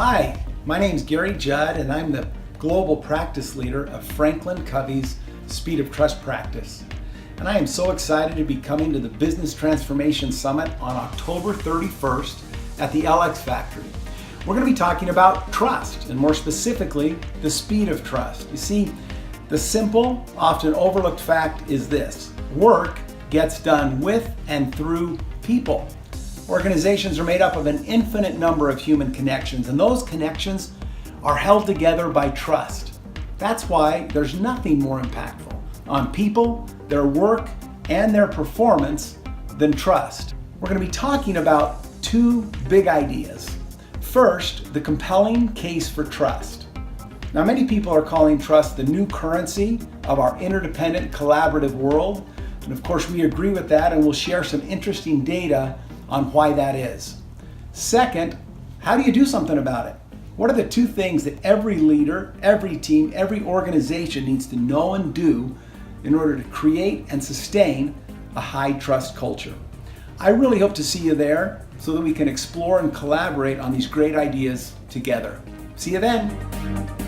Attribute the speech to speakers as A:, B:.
A: Hi, my name's Gary Judd, and I'm the Global Practice Leader of Franklin Covey's Speed of Trust practice. And I am so excited to be coming to the Business Transformation Summit on October 31st at the LX Factory. We're going to be talking about trust, and more specifically, the speed of trust. You see, the simple, often overlooked fact is this: work gets done with and through people. Organizations are made up of an infinite number of human connections, and those connections are held together by trust. That's why there's nothing more impactful on people, their work, and their performance than trust. We're going to be talking about two big ideas. First, the compelling case for trust. Now, many people are calling trust the new currency of our interdependent, collaborative world. And of course, we agree with that, and we'll share some interesting data on why that is. Second, how do you do something about it? What are the two things that every leader, every team, every organization needs to know and do in order to create and sustain a high trust culture? I really hope to see you there so that we can explore and collaborate on these great ideas together. See you then.